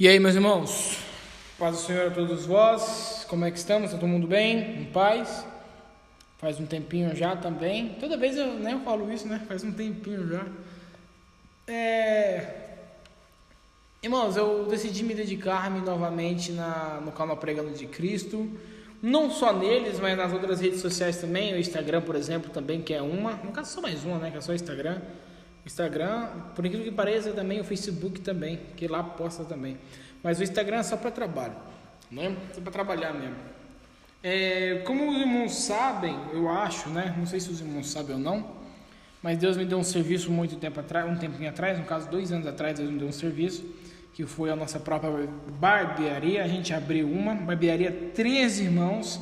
E aí, meus irmãos, paz do Senhor a todos vós, como é que estamos? Está todo mundo bem? Em paz? Faz um tempinho já também, toda vez eu falo isso, faz um tempinho já. Irmãos, eu decidi me dedicar-me novamente no canal Pregando de Cristo, não só neles, mas nas outras redes sociais também, o Instagram, por exemplo, também, que é uma, no caso só mais uma, que é só o Instagram, por incrível que pareça, também o Facebook também, que lá posta também, mas o Instagram é só para trabalho, só para trabalhar mesmo. Como os irmãos sabem, eu acho, não sei se os irmãos sabem ou não, mas Deus me deu um serviço um tempinho atrás, no caso 2 anos atrás, Deus me deu um serviço, que foi a nossa própria barbearia. A gente abriu uma barbearia, 13 irmãos,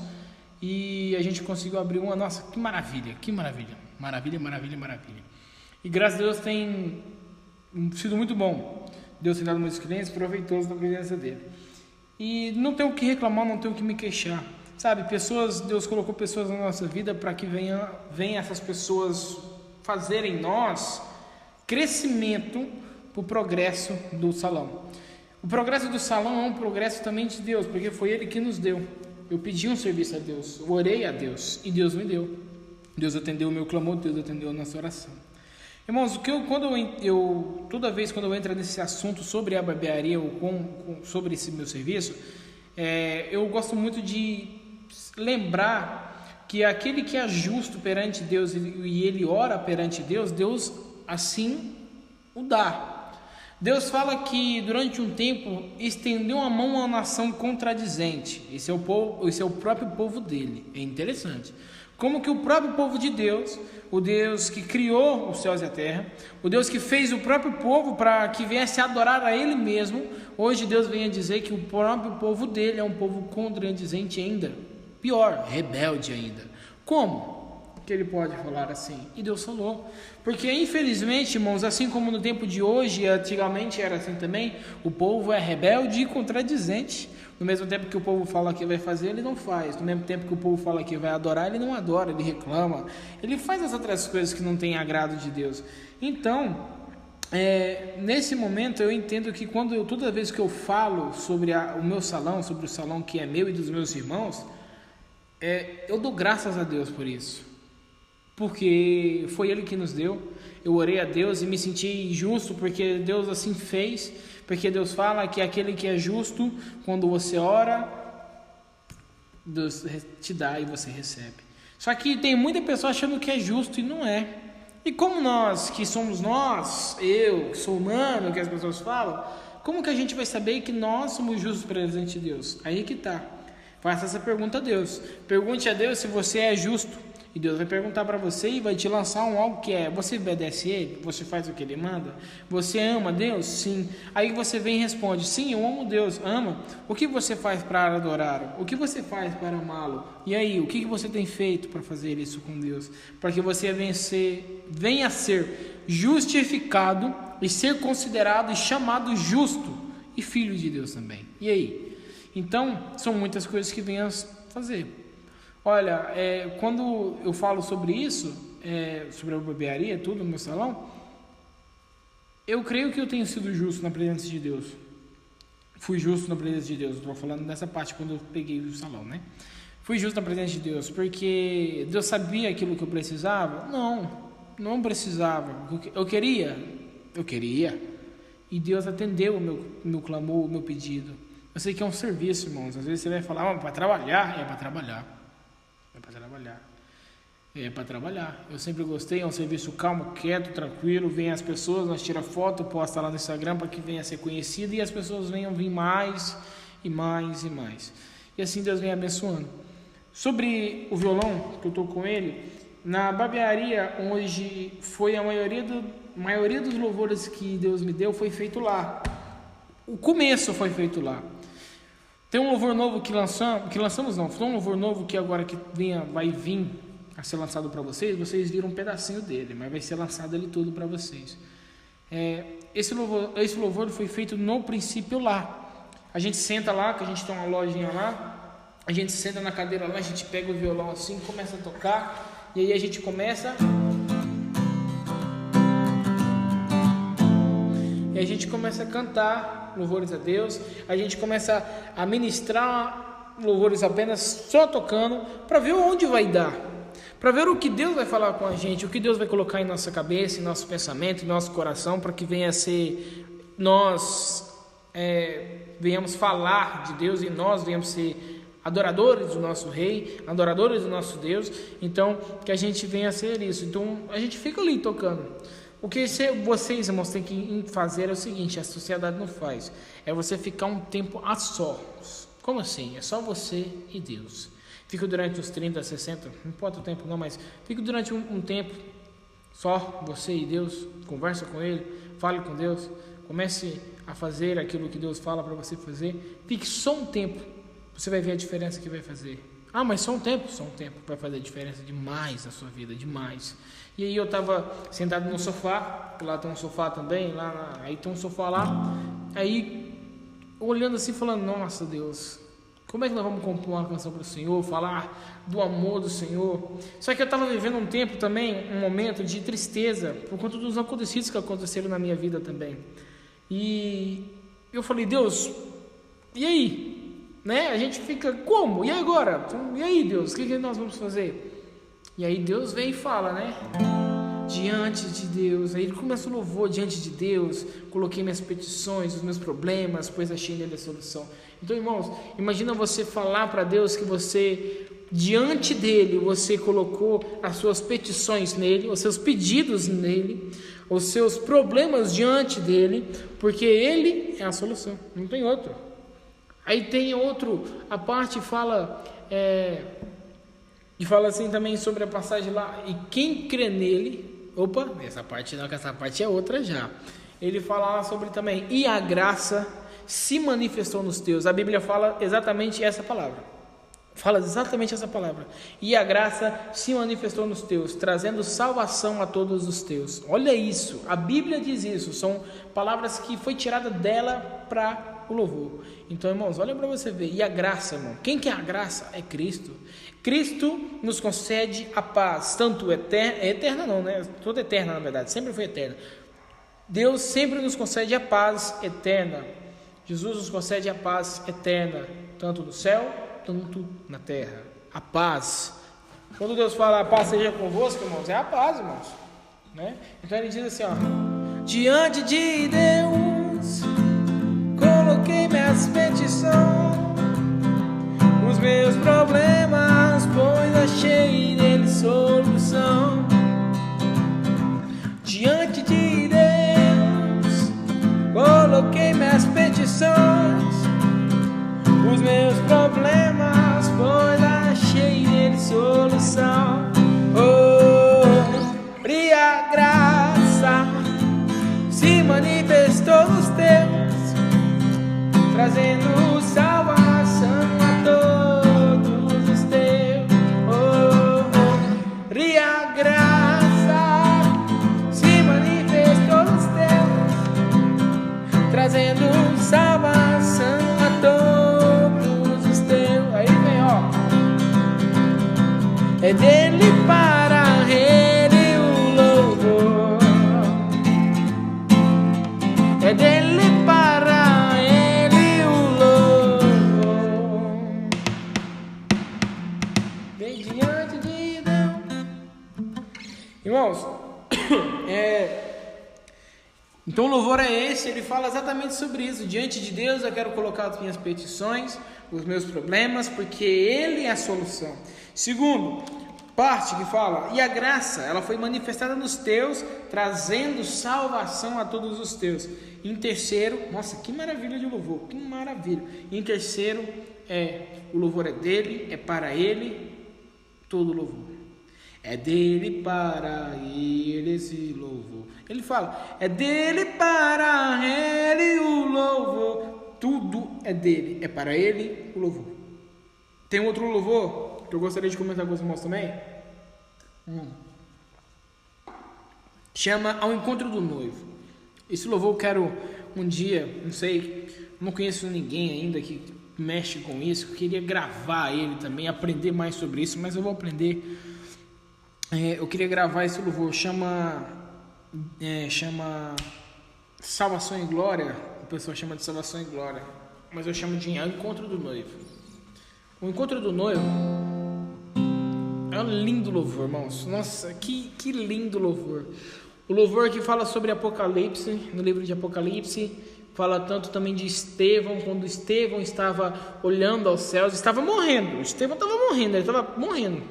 e a gente conseguiu abrir uma. Nossa, que maravilha, maravilha. E graças a Deus tem sido muito bom. Deus tem dado muitos clientes proveitosos na presença dele. E não tenho o que reclamar, não tenho o que me queixar. Sabe, Deus colocou pessoas na nossa vida para que venham essas pessoas fazerem em nós crescimento para o progresso do salão. O progresso do salão é um progresso também de Deus, porque foi Ele que nos deu. Eu pedi um serviço a Deus, eu orei a Deus e Deus me deu. Deus atendeu o meu clamor, Deus atendeu a nossa oração. Irmãos, toda vez quando eu entro nesse assunto sobre a barbearia ou sobre esse meu serviço, eu gosto muito de lembrar que aquele que é justo perante Deus e ele ora perante Deus, Deus assim o dá. Deus fala que durante um tempo estendeu a mão a uma nação contradizente. Esse é o próprio povo dele. É interessante. Como que o próprio povo de Deus, o Deus que criou os céus e a terra, o Deus que fez o próprio povo para que viesse adorar a Ele mesmo, hoje Deus vem a dizer que o próprio povo dele é um povo contradizente ainda. Pior, rebelde ainda. Como que ele pode falar assim? E Deus falou. Porque infelizmente, irmãos, assim como no tempo de hoje, antigamente era assim também, o povo é rebelde e contradizente. No mesmo tempo que o povo fala que vai fazer, ele não faz. No mesmo tempo que o povo fala que vai adorar, ele não adora, ele reclama. Ele faz as outras coisas que não têm agrado de Deus. Então, nesse momento eu entendo que toda vez que eu falo sobre o meu salão, sobre o salão que é meu e dos meus irmãos, eu dou graças a Deus por isso, porque foi Ele que nos deu. Eu orei a Deus e me senti justo, porque Deus assim fez, porque Deus fala que aquele que é justo, quando você ora, Deus te dá e você recebe. Só que tem muita pessoa achando que é justo e não é. E como nós, que somos eu que sou humano, que as pessoas falam, como que a gente vai saber que nós somos justos perante Deus? Aí que está. Faça essa pergunta a Deus. Pergunte a Deus se você é justo. E Deus vai perguntar para você e vai te lançar algo que você obedece a Ele? Você faz o que Ele manda? Você ama Deus? Sim. Aí você vem e responde: sim, eu amo Deus. Ama? O que você faz para adorar? O que você faz para amá-lo? E aí, o que você tem feito para fazer isso com Deus? Para que você venha a ser justificado e ser considerado e chamado justo e filho de Deus também. E aí? Então, são muitas coisas que venham a fazer. Olha, quando eu falo sobre isso, sobre a barbearia, tudo no meu salão, eu creio que eu tenho sido justo na presença de Deus. Fui justo na presença de Deus. Estou falando dessa parte quando eu peguei o salão, Fui justo na presença de Deus, porque Deus sabia aquilo que eu precisava? Não precisava. Eu queria. E Deus atendeu o meu clamor, o meu pedido. Eu sei que é um serviço, irmãos. Às vezes você vai falar, para trabalhar. É para trabalhar. Eu sempre gostei, é um serviço calmo, quieto, tranquilo. Vem as pessoas, nós tira foto, posta lá no Instagram para que venha a ser conhecido e as pessoas venham vir mais e mais e mais. E assim Deus vem abençoando. Sobre o violão, que eu estou com ele, na barbearia, hoje foi a maioria dos louvores que Deus me deu foi feito lá. O começo foi feito lá. Tem um louvor novo que lançamos não, foi um louvor novo que agora vai vir a ser lançado para vocês viram um pedacinho dele, mas vai ser lançado ele todo para vocês. Esse louvor foi feito no princípio lá. A gente senta lá, que a gente tem uma lojinha lá, a gente senta na cadeira lá, a gente pega o violão assim, começa a tocar, e aí a gente começa a cantar. cantar louvores a Deus, a gente começa a ministrar louvores apenas só tocando, para ver onde vai dar, para ver o que Deus vai falar com a gente, o que Deus vai colocar em nossa cabeça, em nosso pensamento, em nosso coração, para que venha a ser nós venhamos falar de Deus e nós venhamos ser adoradores do nosso Rei, adoradores do nosso Deus. Então, que a gente venha a ser isso. Então, a gente fica ali tocando. O que vocês, irmãos, têm que fazer é o seguinte: a sociedade não faz, é você ficar um tempo a sós. Como assim? É só você e Deus. Fica durante os 30, 60, não importa o tempo não, mas fica durante um tempo só você e Deus. Conversa com Ele, fale com Deus, comece a fazer aquilo que Deus fala para você fazer. Fique só um tempo, você vai ver a diferença que vai fazer. Ah, mas só um tempo vai fazer diferença demais na sua vida, demais. E aí eu estava sentado no sofá, lá tem um sofá também, aí tem um sofá lá, aí olhando assim, falando: nossa Deus, como é que nós vamos compor uma canção para o Senhor, falar do amor do Senhor? Só que eu estava vivendo um tempo também, um momento de tristeza, por conta dos acontecidos que aconteceram na minha vida também. E eu falei: Deus, e aí? Né? A gente fica como? E agora? E aí, Deus, o que nós vamos fazer? E aí Deus vem e fala, né? Diante de Deus. Aí ele começa o louvor diante de Deus. Coloquei minhas petições, os meus problemas, pois achei nele a solução. Então, irmãos, imagina você falar para Deus que você, diante dele, você colocou as suas petições nele, os seus pedidos nele, os seus problemas diante dele, porque ele é a solução, não tem outro. Aí tem outro, a parte fala assim também sobre a passagem lá: e quem crê nele, essa parte não, que essa parte é outra já. Ele fala lá sobre também: e a graça se manifestou nos teus. A Bíblia fala exatamente essa palavra. E a graça se manifestou nos teus, trazendo salvação a todos os teus. Olha isso, a Bíblia diz isso. São palavras que foi tirada dela para o louvor. Então, irmãos, olha para você ver. E a graça, irmão, quem que é a graça? É Cristo. Cristo nos concede a paz, tanto eterna não, né? Toda eterna, na verdade, sempre foi eterna. Deus sempre nos concede a paz eterna. Jesus nos concede a paz eterna, tanto no céu, tanto na terra. A paz. Quando Deus fala: a paz seja convosco, irmãos, é a paz, irmãos, né? Então ele diz assim, ó: diante de Deus coloquei minhas petições, os meus problemas, pois achei nele solução. Diante de Deus coloquei minhas petições, os meus problemas, pois achei nele solução. E a graça se manifestou nos teus, trazendo salvação a todos os teus. E a graça se manifestou nos teus, trazendo salvação a todos os teus. Aí vem, ó: é dele para ele o louvor, é dele para ele o louvor, bem diante de Deus. Irmãos, então o louvor é esse. Ele fala exatamente sobre isso: diante de Deus eu quero colocar as minhas petições, os meus problemas, porque Ele é a solução. Segundo, parte que fala: e a graça, ela foi manifestada nos teus, trazendo salvação a todos os teus. Em terceiro, nossa, que maravilha de louvor, que maravilha. Em terceiro, o louvor é dele, é para ele, todo louvor. É dele para ele esse louvor. Ele fala: é dele para ele o louvor. Tudo é dele, é para ele o louvor. Tem outro louvor que eu gostaria de comentar com os irmãos também. Chama Ao Encontro do Noivo. Esse louvor eu quero um dia, não sei, não conheço ninguém ainda que mexe com isso. Eu queria gravar ele também, aprender mais sobre isso, mas eu vou aprender. Eu queria gravar esse louvor. Chama Salvação e Glória. pessoal chama de salvação e glória, mas eu chamo de encontro do noivo. O encontro do noivo é um lindo louvor, irmãos. Nossa, que lindo louvor. O louvor que fala sobre Apocalipse, no livro de Apocalipse, fala tanto também de Estevão, quando Estevão estava olhando aos céus, estava morrendo. Estevão estava morrendo, ele estava morrendo.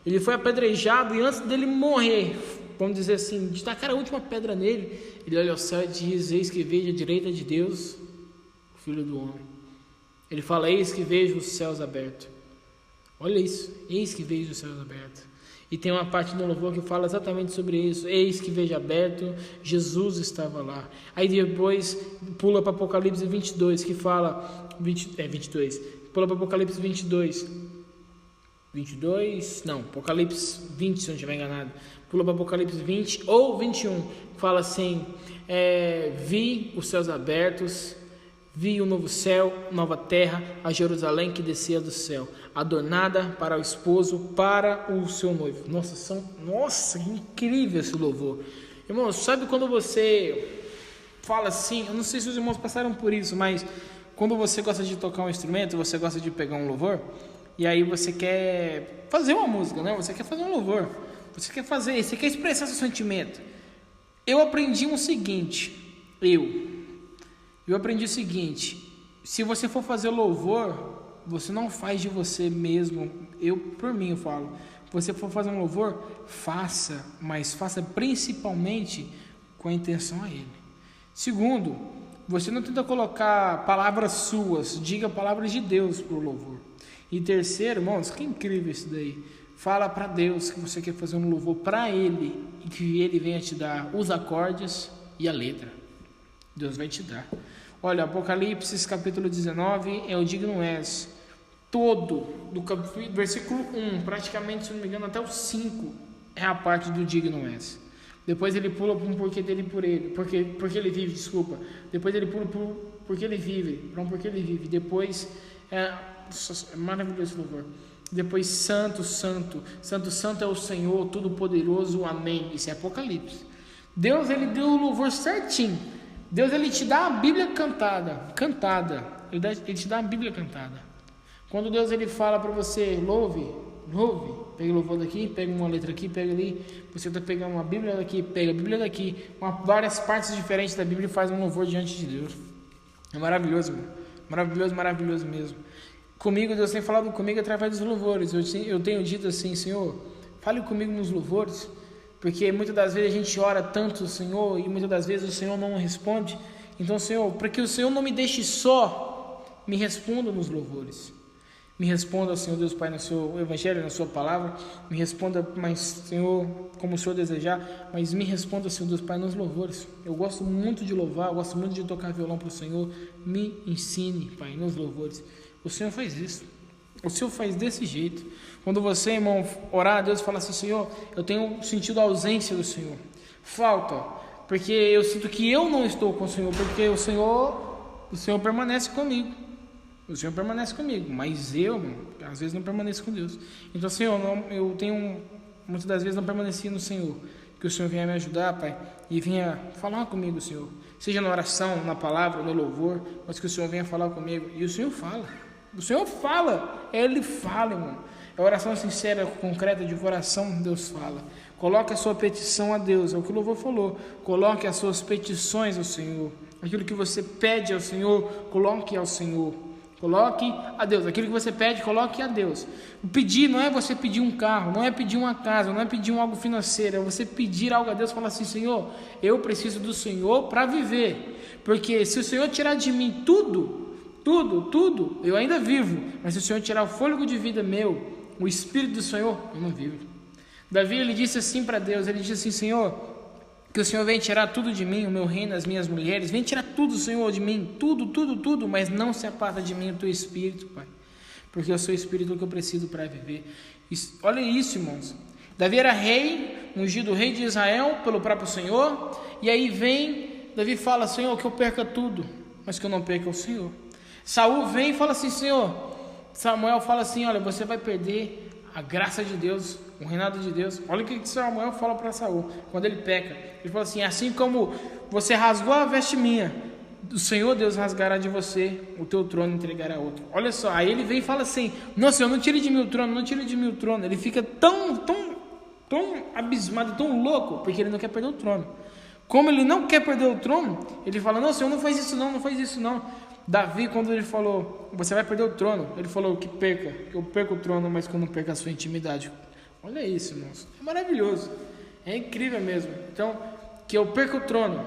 Ele foi apedrejado e antes dele morrer, vamos dizer assim, de tacar a última pedra nele, ele olha ao céu e diz: eis que vejo à direita de Deus o Filho do Homem. Ele fala: eis que vejo os céus abertos. Olha isso, eis que vejo os céus abertos. E tem uma parte do louvor que fala exatamente sobre isso: eis que vejo aberto, Jesus estava lá. Aí depois pula para Apocalipse 22, que fala 22. Pula para Apocalipse 22, não, Apocalipse 20, se eu não estiver enganado. Pula para Apocalipse 20 ou 21, fala assim: vi os céus abertos, vi o novo céu, nova terra, a Jerusalém que descia do céu, adornada para o esposo, para o seu noivo. Nossa, incrível esse louvor. Irmãos, sabe quando você fala assim, eu não sei se os irmãos passaram por isso, mas quando você gosta de tocar um instrumento, você gosta de pegar um louvor, e aí você quer fazer uma música, né? Você quer fazer um louvor, você quer expressar seu sentimento. Eu aprendi o seguinte, se você for fazer louvor, você não faz de você mesmo. Por mim eu falo, se você for fazer um louvor, faça, mas faça principalmente com a intenção a Ele. Segundo, você não tenta colocar palavras suas, diga palavras de Deus para o louvor. E terceiro, irmãos, que incrível isso daí. Fala para Deus que você quer fazer um louvor para Ele e que Ele venha te dar os acordes e a letra. Deus vai te dar. Olha, Apocalipse capítulo 19 é o digno és. Todo, do versículo 1, praticamente, se não me engano, até o 5, é a parte do digno és. Depois ele pula para um porquê dele por ele, porque ele vive, desculpa. Depois ele pula para um porquê ele vive, para um porquê ele vive. Depois, é maravilhoso esse louvor. Depois, santo, santo, santo, santo é o Senhor, todo-poderoso, amém. Isso é Apocalipse. Deus, ele deu o louvor certinho. Deus, ele te dá a Bíblia cantada. Ele te dá a Bíblia cantada. Quando Deus, ele fala para você, louve, pega o louvor daqui, pega uma letra aqui, pega ali. Você está pegando uma Bíblia daqui, pega a Bíblia daqui, várias partes diferentes da Bíblia e faz um louvor diante de Deus. É maravilhoso, irmão. Maravilhoso, maravilhoso mesmo. Comigo, Deus tem falado comigo através dos louvores. Eu tenho dito assim: Senhor, fale comigo nos louvores, porque muitas das vezes a gente ora tanto, Senhor, e muitas das vezes o Senhor não responde. Então, Senhor, para que o Senhor não me deixe só, me responda nos louvores. Me responda, Senhor Deus Pai, no seu evangelho, na sua palavra. Me responda, mas, Senhor, como o Senhor desejar. Mas me responda, Senhor Deus Pai, nos louvores. Eu gosto muito de louvar, eu gosto muito de tocar violão para o Senhor. Me ensine, Pai, nos louvores. O Senhor faz isso. O Senhor faz desse jeito. Quando você, irmão, orar a Deus e falar assim: Senhor, eu tenho sentido a ausência do Senhor. Falta, porque eu sinto que eu não estou com o Senhor, porque o Senhor permanece comigo. O Senhor permanece comigo, mas eu, às vezes, não permaneço com Deus. Então, Senhor, eu tenho, muitas das vezes, não permaneci no Senhor. Que o Senhor venha me ajudar, Pai, e venha falar comigo, Senhor. Seja na oração, na palavra, no louvor, mas que o Senhor venha falar comigo. E o Senhor fala. O Senhor fala. Ele fala, irmão. É oração sincera, concreta, de coração, Deus fala. Coloque a sua petição a Deus, é o que o louvor falou. Coloque as suas petições ao Senhor. Aquilo que você pede ao Senhor, coloque ao Senhor. Coloque a Deus. Aquilo que você pede, coloque a Deus. O pedir não é você pedir um carro, não é pedir uma casa, não é pedir algo financeiro, é você pedir algo a Deus e falar assim: Senhor, eu preciso do Senhor para viver. Porque se o Senhor tirar de mim tudo, eu ainda vivo. Mas se o Senhor tirar o fôlego de vida meu, o Espírito do Senhor, eu não vivo. Davi, ele disse assim para Deus, ele disse assim: Senhor, que o Senhor venha tirar tudo de mim, o meu reino, as minhas mulheres, vem tirar tudo, Senhor, de mim, tudo, mas não se aparta de mim o teu Espírito, Pai, porque é o seu Espírito que eu preciso para viver. Olha isso, irmãos. Davi era rei, ungido rei de Israel pelo próprio Senhor, e aí Davi fala: Senhor, que eu perca tudo, mas que eu não perca o Senhor. Saul vem e fala assim: Senhor, Samuel fala assim: olha, você vai perder a graça de Deus, o reinado de Deus. Olha o que Samuel fala para Saul, quando ele peca. Ele fala assim: assim como você rasgou a veste minha, o Senhor Deus rasgará de você o teu trono e entregará a outro. Olha só, aí ele vem e fala assim: não, Senhor, não tire de mim o trono, não tire de mim o trono. Ele fica tão abismado, tão louco, porque ele não quer perder o trono. Como ele não quer perder o trono, ele fala: não, Senhor, não faz isso não, não faz isso não. Davi, quando ele falou: você vai perder o trono, ele falou: que eu perco o trono, mas que eu não perca a sua intimidade. Olha isso, irmãos, é maravilhoso, é incrível mesmo. Então, que eu perca o trono,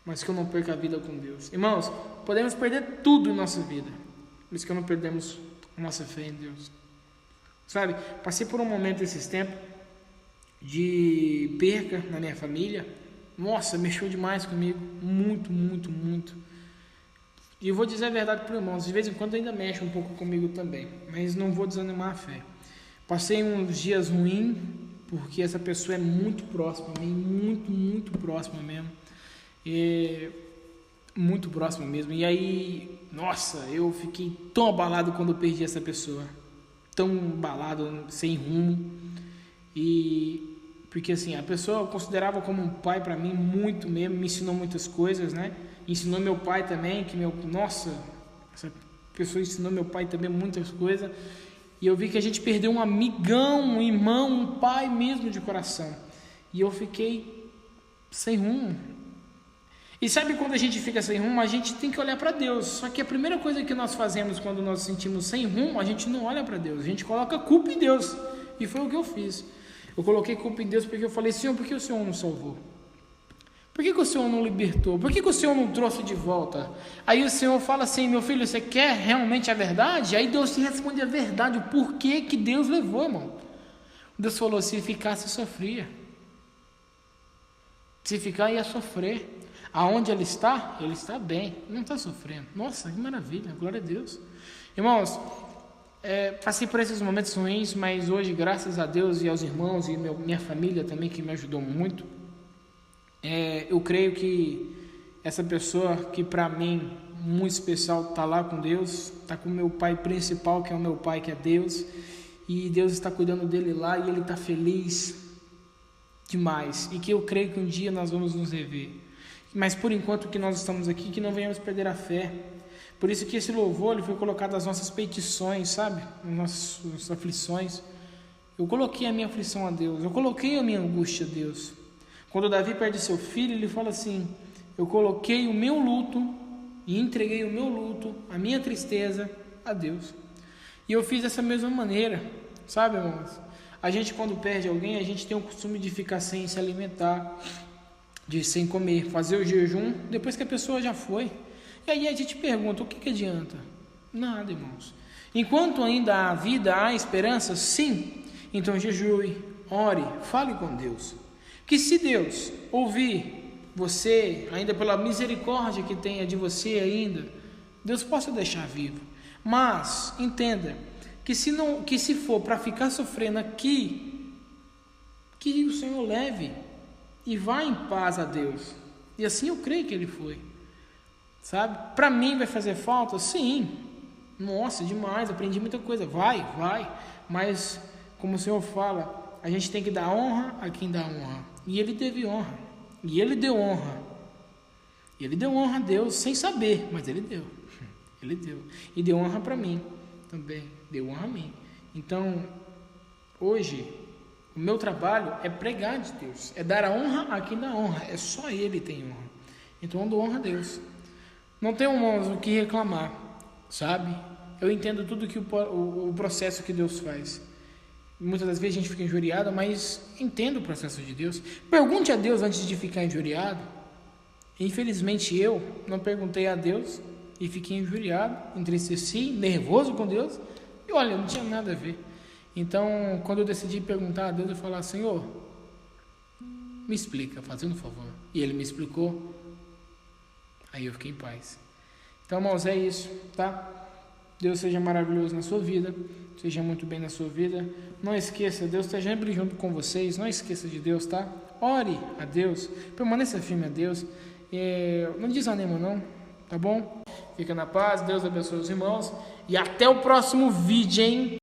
mas que eu não perca a vida com Deus. Irmãos, podemos perder tudo em nossa vida, mas que não perdemos a nossa fé em Deus. Sabe, passei por um momento esses tempos de perca na minha família. Nossa, mexeu demais comigo, muito. E eu vou dizer a verdade para os irmãos, de vez em quando ainda mexe um pouco comigo também, mas não vou desanimar a fé. Passei uns dias ruins, porque essa pessoa é muito próxima a mim, muito próxima mesmo. Muito próxima mesmo. E aí, nossa, eu fiquei tão abalado quando eu perdi essa pessoa. Tão abalado, sem rumo. Porque assim, a pessoa eu considerava como um pai para mim, muito mesmo, me ensinou muitas coisas, né? Ensinou meu pai também, nossa, essa pessoa ensinou meu pai também muitas coisas. E eu vi que a gente perdeu um amigão, um irmão, um pai mesmo de coração. E eu fiquei sem rumo. E sabe quando a gente fica sem rumo, a gente tem que olhar para Deus. Só que a primeira coisa que nós fazemos quando nós sentimos sem rumo, a gente não olha para Deus, a gente coloca culpa em Deus. E foi o que eu fiz. Eu coloquei culpa em Deus porque eu falei: Senhor, por que o Senhor não salvou? Por que o Senhor não libertou? Por que o Senhor não trouxe de volta? Aí o Senhor fala assim: meu filho, você quer realmente a verdade? Aí Deus te responde a verdade, o porquê que Deus levou, irmão. Deus falou: se ficasse, sofria. Se ficar, ia sofrer. Aonde ele está bem, não está sofrendo. Nossa, que maravilha, glória a Deus. Irmãos, passei por esses momentos ruins, mas hoje, graças a Deus e aos irmãos e minha família também, que me ajudou muito, eu creio que essa pessoa que para mim, muito especial, está lá com Deus, está com o meu pai principal, que é o meu pai, que é Deus, e Deus está cuidando dele lá e ele está feliz demais, e que eu creio que um dia nós vamos nos rever. Mas por enquanto que nós estamos aqui, que não venhamos perder a fé. Por isso que esse louvor ele foi colocado as nossas petições, sabe? As nossas aflições. Eu coloquei a minha aflição a Deus, eu coloquei a minha angústia a Deus. Quando Davi perde seu filho, ele fala assim: eu coloquei o meu luto e entreguei o meu luto, a minha tristeza a Deus. E eu fiz dessa mesma maneira, sabe, irmãos? A gente, quando perde alguém, a gente tem o costume de ficar sem se alimentar, sem comer, fazer o jejum depois que a pessoa já foi. E aí a gente pergunta: o que adianta? Nada, irmãos. Enquanto ainda há vida, há esperança, sim. Então jejue, ore, fale com Deus. Que se Deus ouvir você, ainda pela misericórdia que tenha de você ainda, Deus possa deixar vivo. Mas entenda que se for para ficar sofrendo aqui, que o Senhor leve e vá em paz a Deus. E assim eu creio que ele foi. Sabe? Para mim vai fazer falta? Sim. Nossa, demais, aprendi muita coisa. Vai. Mas, como o Senhor fala, a gente tem que dar honra a quem dá honra. E ele teve honra. E ele deu honra. Ele deu honra a Deus sem saber, mas ele deu. Ele deu. E deu honra para mim também. Deu honra a mim. Então, hoje, o meu trabalho é pregar de Deus. É dar a honra a quem dá honra. É só ele tem honra. Então, eu dou honra a Deus. Não tenho, irmãos, o que reclamar, sabe? Eu entendo tudo que o processo que Deus faz. Muitas das vezes a gente fica injuriado, mas entendo o processo de Deus. Pergunte a Deus antes de ficar injuriado. Infelizmente eu não perguntei a Deus e fiquei injuriado, entristeci, nervoso com Deus. E olha, não tinha nada a ver. Então, quando eu decidi perguntar a Deus, eu falei: Senhor, me explica, fazendo um favor. E ele me explicou. Aí eu fiquei em paz. Então, irmãos, é isso, tá? Deus seja maravilhoso na sua vida, seja muito bem na sua vida. Não esqueça, Deus está sempre junto com vocês. Não esqueça de Deus, tá? Ore a Deus, permaneça firme a Deus. Não desanima não, tá bom? Fica na paz, Deus abençoe os irmãos. E até o próximo vídeo, hein?